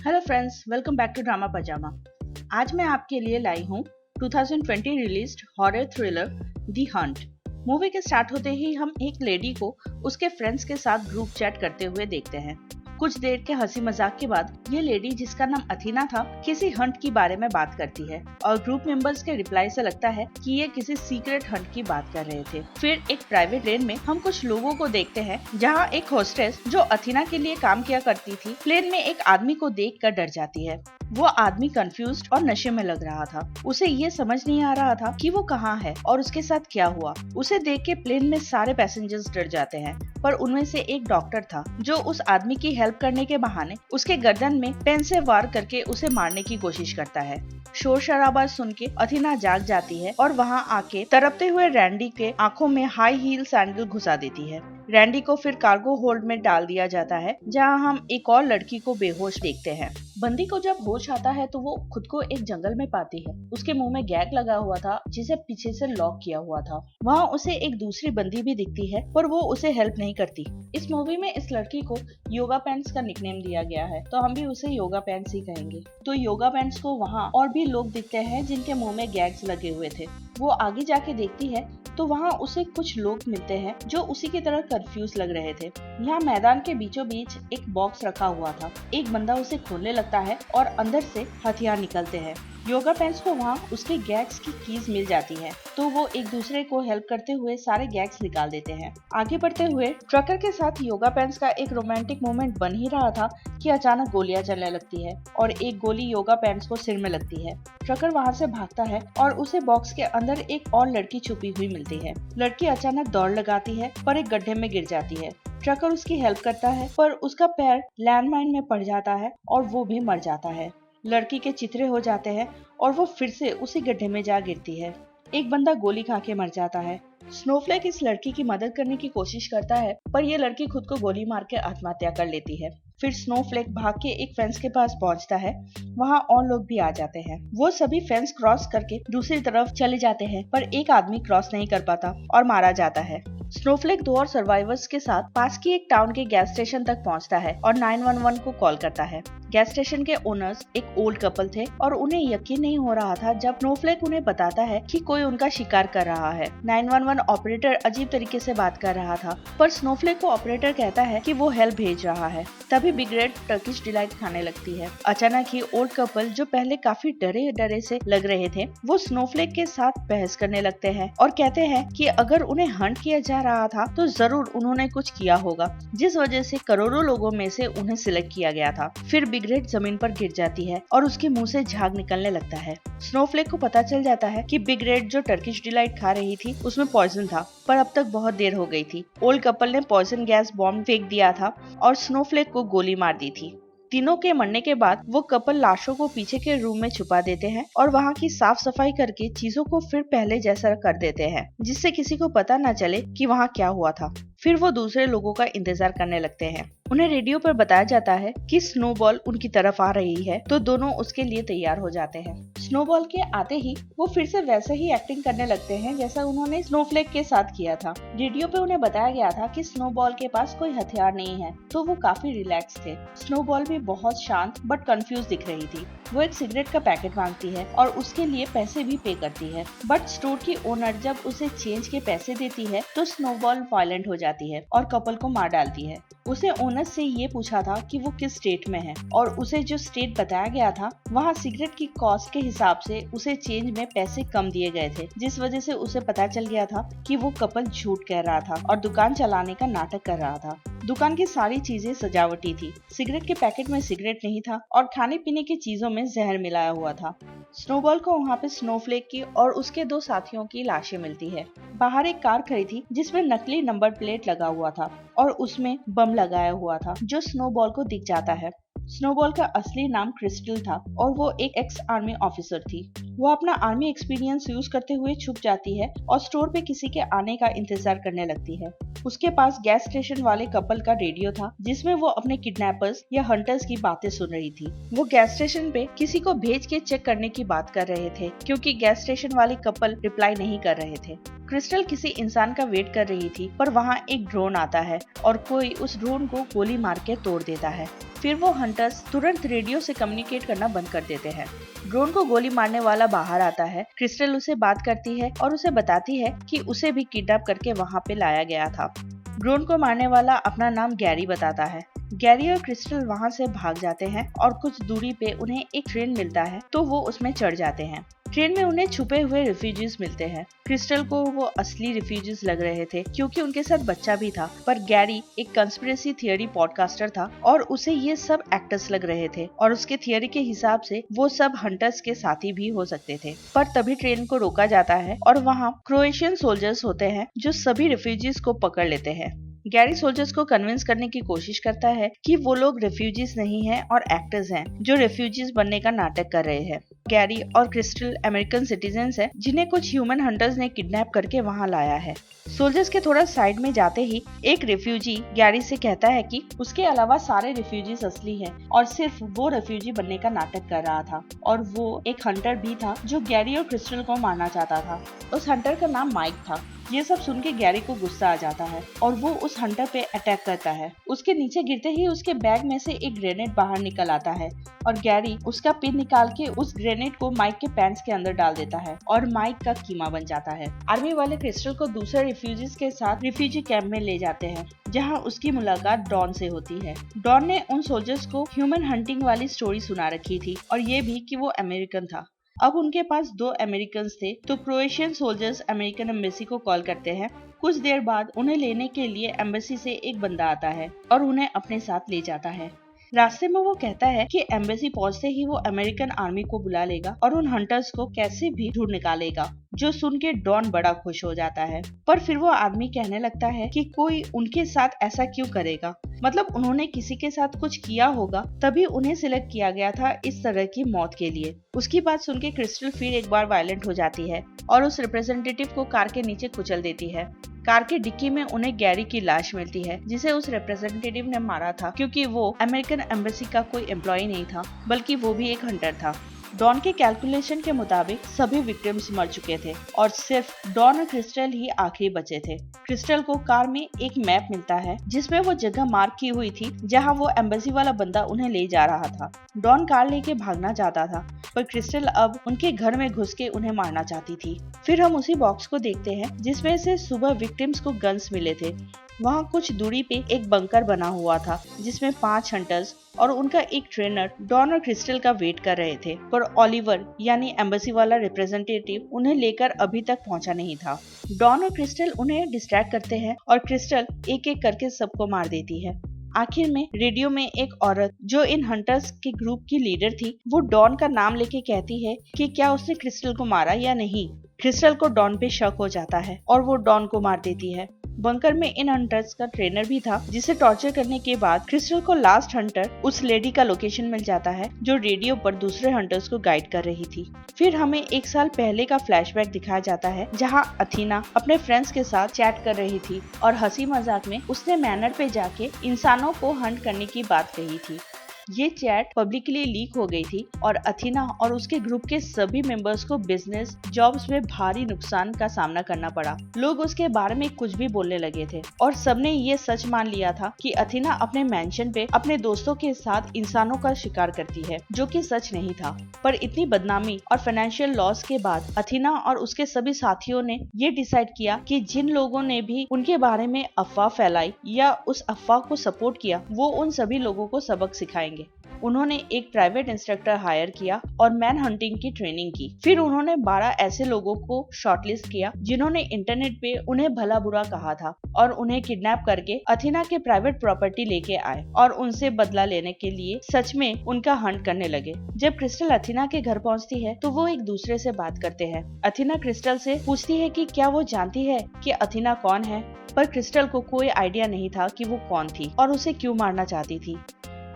Hello friends, welcome back to drama pajama. आज मैं आपके लिए लाई हूँ 2020 released horror thriller the hunt. Movie के स्टार्ट होते ही हम एक लेडी को उसके फ्रेंड्स के साथ ग्रुप चैट करते हुए देखते हैं। कुछ देर के हंसी मजाक के बाद ये लेडी, जिसका नाम अथीना था, किसी हंट की बारे में बात करती है और ग्रुप मेंबर्स के रिप्लाई से लगता है कि ये किसी सीक्रेट हंट की बात कर रहे थे। फिर एक प्राइवेट प्लेन में हम कुछ लोगों को देखते हैं, जहाँ एक होस्टेस जो अथीना के लिए काम किया करती थी, प्लेन में एक आदमी को देखकर डर जाती है। वो आदमी कंफ्यूज्ड और नशे में लग रहा था। उसे ये समझ नहीं आ रहा था कि वो कहाँ है और उसके साथ क्या हुआ। उसे देख के प्लेन में सारे पैसेंजर्स डर जाते हैं, पर उनमें से एक डॉक्टर था जो उस आदमी की हेल्प करने के बहाने उसके गर्दन में पेन से वार करके उसे मारने की कोशिश करता है। शोर शराबा सुन के अथीना जाग जाती है और वहाँ आके तड़पते हुए रैंडी के आंखों में हाई हील सैंडल घुसा देती है। रैंडी को फिर कार्गो होल्ड में डाल दिया जाता है, जहाँ हम एक और लड़की को बेहोश देखते हैं। बंदी को जब होश आता है तो वो खुद को एक जंगल में पाती है। उसके मुंह में गैग लगा हुआ था, जिसे पीछे से लॉक किया हुआ था। वहाँ उसे एक दूसरी बंदी भी दिखती है, पर वो उसे हेल्प नहीं करती। इस मूवी में इस लड़की को योगा पैंट्स का निकनेम दिया गया है, तो हम भी उसे योगा पैंट्स ही कहेंगे। तो योगा पैंट्स को वहाँ और भी लोग दिखते हैं जिनके मुंह में गैग्स लगे हुए थे। वो आगे जाके देखती है तो वहाँ उसे कुछ लोग मिलते हैं जो उसी की तरह कंफ्यूज लग रहे थे। यहाँ मैदान के बीचों बीच एक बॉक्स रखा हुआ था। एक बंदा उसे खोलने लगता है और अंदर से हथियार निकलते हैं। योगा पैंट्स को वहाँ उसके गैग्स की कीज मिल जाती है, तो वो एक दूसरे को हेल्प करते हुए सारे गैग्स निकाल देते हैं। आगे बढ़ते हुए ट्रकर के साथ योगा पैंट्स का एक रोमांटिक मोमेंट बन ही रहा था कि अचानक गोलियां चलने लगती है और एक गोली योगा पैंट्स को सिर में लगती है। ट्रकर वहाँ से भागता है और उसे बॉक्स के अंदर एक और लड़की छुपी हुई मिलती है। लड़की अचानक दौड़ लगाती है पर एक गड्ढे में गिर जाती है। ट्रकर उसकी हेल्प करता है, पर उसका पैर लैंडमाइन में पड़ जाता है और वो भी मर जाता है। लड़की के चिथड़े हो जाते हैं और वो फिर से उसी गड्ढे में जा गिरती है। एक बंदा गोली खा के मर जाता है। स्नोफ्लेक इस लड़की की मदद करने की कोशिश करता है, पर ये लड़की खुद को गोली मार के आत्महत्या कर लेती है। फिर स्नोफ्लेक भाग के एक फेंस के पास पहुंचता है। वहाँ और लोग भी आ जाते हैं। वो सभी फेंस क्रॉस करके दूसरी तरफ चले जाते हैं, पर एक आदमी क्रॉस नहीं कर पाता और मारा जाता है। स्नोफ्लेक 2 और सर्वाइवर्स के साथ पास की एक टाउन के गैस स्टेशन तक पहुंचता है और 911 को कॉल करता है। गैस स्टेशन के ओनर्स एक ओल्ड कपल थे और उन्हें यकीन नहीं हो रहा था जब स्नोफ्लेक उन्हें बताता है कि कोई उनका शिकार कर रहा है। 911 ऑपरेटर अजीब तरीके से बात कर रहा था, पर स्नोफ्लेक को ऑपरेटर कहता है कि वो हेल्प भेज रहा है। तभी बिग रेड टर्किश डिलाइट खाने लगती है। अचानक ही ओल्ड कपल, जो पहले काफी डरे डरे से लग रहे थे, वो स्नोफ्लेक के साथ बहस करने लगते हैं और कहते हैं कि अगर उन्हें हंट किया जा रहा था तो जरूर उन्होंने कुछ किया होगा, जिस वजह से करोड़ों लोगों में से उन्हें सिलेक्ट किया गया था। फिर बिग रेड जमीन पर गिर जाती है और उसके मुंह से झाग निकलने लगता है। स्नोफ्लेक को पता चल जाता है कि बिग रेड जो टर्किश डिलाइट खा रही थी उसमें पॉइजन था, पर अब तक बहुत देर हो गई थी। ओल्ड कपल ने पॉइजन गैस बॉम्ब फेंक दिया था और स्नोफ्लेक को गोली मार दी थी। तीनों के मरने के बाद वो कपल लाशों को पीछे के रूम में छुपा देते हैं और वहाँ की साफ सफाई करके चीजों को फिर पहले जैसा कर देते हैं, जिससे किसी को पता न चले कि वहाँ क्या हुआ था। फिर वो दूसरे लोगों का इंतजार करने लगते हैं। उन्हें रेडियो पर बताया जाता है कि स्नोबॉल उनकी तरफ आ रही है, तो दोनों उसके लिए तैयार हो जाते हैं। स्नोबॉल के आते ही वो फिर से वैसे ही एक्टिंग करने लगते हैं जैसा उन्होंने स्नोफ्लेक के साथ किया था। रेडियो पे उन्हें बताया गया था कि स्नोबॉल के पास कोई हथियार नहीं है, तो वो काफी रिलैक्स थे। स्नोबॉल भी बहुत शांत बट कंफ्यूज दिख रही थी। वो एक सिगरेट का पैकेट मांगती है और उसके लिए पैसे भी पे करती है, बट स्टोर की ओनर जब उसे चेंज के पैसे देती है तो स्नोबॉल वायलेंट हो जाती है और कपल को मार डालती है। उसे ओनर से ये पूछा था कि वो किस स्टेट में है, और उसे जो स्टेट बताया गया था वहाँ सिगरेट की कॉस्ट के हिसाब से उसे चेंज में पैसे कम दिए गए थे, जिस वजह से उसे पता चल गया था कि वो कपल झूठ कह रहा था और दुकान चलाने का नाटक कर रहा था। दुकान की सारी चीजें सजावटी थी। सिगरेट के पैकेट में सिगरेट नहीं था और खाने पीने की चीजों में जहर मिलाया हुआ था। स्नोबॉल को वहाँ पे स्नोफ्लेक की और उसके 2 साथियों की लाशें मिलती है। बाहर एक कार खड़ी थी जिसमें नकली नंबर प्लेट लगा हुआ था और उसमें बम लगाया हुआ था, जो स्नोबॉल को दिख जाता है। स्नोबॉल का असली नाम क्रिस्टल था और वो एक एक्स आर्मी ऑफिसर थी। वो अपना आर्मी एक्सपीरियंस यूज करते हुए छुप जाती है और स्टोर पे किसी के आने का इंतजार करने लगती है। उसके पास गैस स्टेशन वाले कपल का रेडियो था, जिसमें वो अपने किडनैपर्स या हंटर्स की बातें सुन रही थी। वो गैस स्टेशन पे किसी को भेज के चेक करने की बात कर रहे थे, क्योंकि गैस स्टेशन वाले कपल रिप्लाई नहीं कर रहे थे। क्रिस्टल किसी इंसान का वेट कर रही थी, पर वहाँ एक ड्रोन आता है और कोई उस ड्रोन को गोली मार के तोड़ देता है। फिर वो हंटर्स तुरंत रेडियो से कम्युनिकेट करना बंद कर देते हैं। ड्रोन को गोली मारने वाला बाहर आता है। क्रिस्टल उसे बात करती है और उसे बताती है कि उसे भी किडनैप करके वहाँ पे लाया गया था। ड्रोन को मारने वाला अपना नाम गैरी बताता है। गैरी और क्रिस्टल वहाँ से भाग जाते हैं और कुछ दूरी पे उन्हें एक ट्रेन मिलता है, तो वो उसमें चढ़ जाते हैं। ट्रेन में उन्हें छुपे हुए रिफ्यूजीज मिलते हैं। क्रिस्टल को वो असली रिफ्यूजीज लग रहे थे क्योंकि उनके साथ बच्चा भी था, पर गैरी एक कंस्पिरेसी थियरी पॉडकास्टर था और उसे ये सब एक्टर्स लग रहे थे और उसके थियरी के हिसाब से वो सब हंटर्स के साथी भी हो सकते थे। पर तभी ट्रेन को रोका जाता है और वहाँ क्रोएशियन सोल्जर्स होते हैं जो सभी रिफ्यूजीज को पकड़ लेते हैं। गैरी सोल्जर्स को कन्विंस करने की कोशिश करता है कि वो लोग रेफ्यूजीज नहीं हैं और एक्टर्स हैं जो रेफ्यूजीज बनने का नाटक कर रहे हैं। गैरी और क्रिस्टल अमेरिकन सिटीजन्स हैं जिन्हें कुछ ह्यूमन हंटर्स ने किडनैप करके वहाँ लाया है। सोल्जर्स के थोड़ा साइड में जाते ही एक रेफ्यूजी गैरी से कहता है कि उसके अलावा सारे रेफ्यूजीज असली हैं और सिर्फ वो रेफ्यूजी बनने का नाटक कर रहा था और वो एक हंटर भी था जो गैरी और क्रिस्टल को मारना चाहता था। उस हंटर का नाम माइक था। ये सब सुन के गैरी को गुस्सा आ जाता है और वो उस हंटर पे अटैक करता है। उसके नीचे गिरते ही उसके बैग में से एक ग्रेनेड बाहर निकल आता है और गैरी उसका पिन निकाल के उस ग्रेनेड को माइक के पैंट्स के अंदर डाल देता है और माइक का कीमा बन जाता है। आर्मी वाले क्रिस्टल को दूसरे रिफ्यूजीज के साथ रिफ्यूजी कैंप में ले जाते हैं जहाँ उसकी मुलाकात डॉन से होती है। डॉन ने उन सोल्जर्स को ह्यूमन हंटिंग वाली स्टोरी सुना रखी थी और ये भी कि वो अमेरिकन था। अब उनके पास 2 अमेरिकन थे, तो क्रोएशियन सोल्जर्स अमेरिकन एम्बेसी को कॉल करते हैं। कुछ देर बाद उन्हें लेने के लिए एम्बेसी से एक बंदा आता है और उन्हें अपने साथ ले जाता है। रास्ते में वो कहता है कि एम्बेसी पहुंचते ही वो अमेरिकन आर्मी को बुला लेगा और उन हंटर्स को कैसे भी ढूंढ निकालेगा, जो सुन के डॉन बड़ा खुश हो जाता है। पर फिर वो आदमी कहने लगता है कि कोई उनके साथ ऐसा क्यों करेगा, मतलब उन्होंने किसी के साथ कुछ किया होगा तभी उन्हें सिलेक्ट किया गया था इस तरह की मौत के लिए। उसकी बात सुन के क्रिस्टल फिर एक बार वायलेंट हो जाती है और उस रिप्रेजेंटेटिव को कार के नीचे कुचल देती है। कार के डिक्की में उन्हें गैरी की लाश मिलती है जिसे उस रिप्रेजेंटेटिव ने मारा था क्योंकि वो अमेरिकन एम्बेसी का कोई एम्प्लॉय नहीं था बल्कि वो भी एक हंटर था। डॉन के कैलकुलेशन के मुताबिक सभी विक्टिम्स मर चुके थे और सिर्फ डॉन और क्रिस्टल ही आखिरी बचे थे। क्रिस्टल को कार में एक मैप मिलता है जिसमें वो जगह मार्क की हुई थी जहां वो एम्बेसी वाला बंदा उन्हें ले जा रहा था। डॉन कार लेके भागना चाहता था पर क्रिस्टल अब उनके घर में घुस के उन्हें मारना चाहती थी। फिर हम उसी बॉक्स को देखते हैं जिसमें से सुबह विक्टिम्स को गन्स मिले थे। वहाँ कुछ दूरी पे एक बंकर बना हुआ था जिसमें 5 हंटर्स और उनका एक ट्रेनर डॉन और क्रिस्टल का वेट कर रहे थे, पर ओलिवर यानी एम्बेसी वाला रिप्रेजेंटेटिव उन्हें लेकर अभी तक पहुंचा नहीं था। डॉन और क्रिस्टल उन्हें डिस्ट्रैक्ट करते हैं और क्रिस्टल एक एक करके सबको मार देती है। आखिर में रेडियो में एक औरत जो इन हंटर्स के ग्रुप की लीडर थी, वो डॉन का नाम लेके कहती है कि क्या उसने क्रिस्टल को मारा या नहीं। क्रिस्टल को डॉन पे शक हो जाता है और वो डॉन को मार देती है। बंकर में इन हंटर्स का ट्रेनर भी था जिसे टॉर्चर करने के बाद क्रिस्टल को लास्ट हंटर उस लेडी का लोकेशन मिल जाता है जो रेडियो पर दूसरे हंटर्स को गाइड कर रही थी। फिर हमें 1 साल पहले का फ्लैशबैक दिखाया जाता है जहां अथीना अपने फ्रेंड्स के साथ चैट कर रही थी और हंसी मजाक में उसने मैनर पे जाके इंसानों को हंट करने की बात कही थी। ये चैट पब्लिकली लीक हो गई थी और अथीना और उसके ग्रुप के सभी मेंबर्स को बिजनेस जॉब्स में भारी नुकसान का सामना करना पड़ा। लोग उसके बारे में कुछ भी बोलने लगे थे और सबने ये सच मान लिया था कि अथीना अपने मेंशन पे अपने दोस्तों के साथ इंसानों का शिकार करती है, जो कि सच नहीं था। पर इतनी बदनामी और फाइनेंशियल लॉस के बाद अथीना और उसके सभी साथियों ने ये डिसाइड किया कि जिन लोगों ने भी उनके बारे में अफवाह फैलाई या उस अफवाह को सपोर्ट किया, वो उन सभी लोगों को सबक सिखाएंगे। उन्होंने एक प्राइवेट इंस्ट्रक्टर हायर किया और मैन हंटिंग की ट्रेनिंग की। फिर उन्होंने 12 ऐसे लोगों को शॉर्टलिस्ट किया जिन्होंने इंटरनेट पे उन्हें भला बुरा कहा था और उन्हें किडनैप करके अथीना के प्राइवेट प्रॉपर्टी लेके आए और उनसे बदला लेने के लिए सच में उनका हंट करने लगे। जब क्रिस्टल अथीना के घर पहुंचती है तो वो एक दूसरे से बात करते हैं। अथीना क्रिस्टल से पूछती है कि क्या वो जानती है कि अथीना कौन है, पर क्रिस्टल को कोई आइडिया नहीं था कि वो कौन थी और उसे क्यों मारना चाहती थी।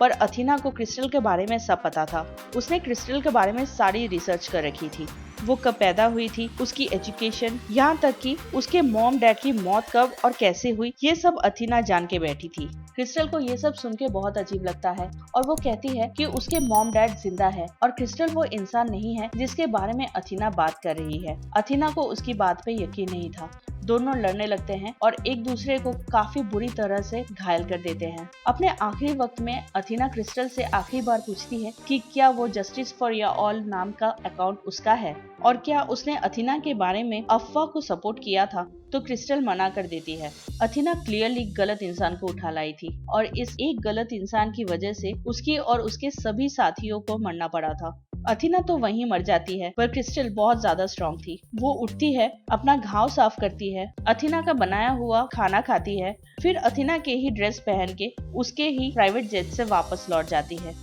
पर अथीना को क्रिस्टल के बारे में सब पता था। उसने क्रिस्टल के बारे में सारी रिसर्च कर रखी थी, वो कब पैदा हुई थी, उसकी एजुकेशन, यहाँ तक कि उसके मॉम डैड की मौत कब और कैसे हुई, ये सब अथीना जान के बैठी थी। क्रिस्टल को ये सब सुन के बहुत अजीब लगता है और वो कहती है कि उसके मॉम डैड जिंदा है और क्रिस्टल वो इंसान नहीं है जिसके बारे में अथीना बात कर रही है। अथीना को उसकी बात पे यकीन नहीं था। दोनों लड़ने लगते हैं और एक दूसरे को काफी बुरी तरह से घायल कर देते हैं। अपने आखिरी वक्त में अथीना क्रिस्टल से आखिरी बार पूछती है कि क्या वो जस्टिस फॉर या ऑल नाम का अकाउंट उसका है और क्या उसने अथीना के बारे में अफवाह को सपोर्ट किया था, तो क्रिस्टल मना कर देती है। अथीना क्लियरली गलत इंसान को उठा लाई थी और इस एक गलत इंसान की वजह से उसकी और उसके सभी साथियों को मरना पड़ा था। अथीना तो वहीं मर जाती है, पर क्रिस्टल बहुत ज्यादा स्ट्रॉन्ग थी। वो उठती है, अपना घाव साफ करती है, अथीना का बनाया हुआ खाना खाती है, फिर अथीना के ही ड्रेस पहन के उसके ही प्राइवेट जेट से वापस लौट जाती है।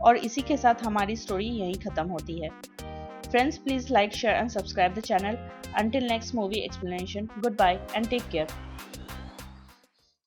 और इसी के साथ हमारी स्टोरी यहीं खत्म होती है। Friends, please like, share and subscribe the channel. Until next movie explanation, goodbye and take care.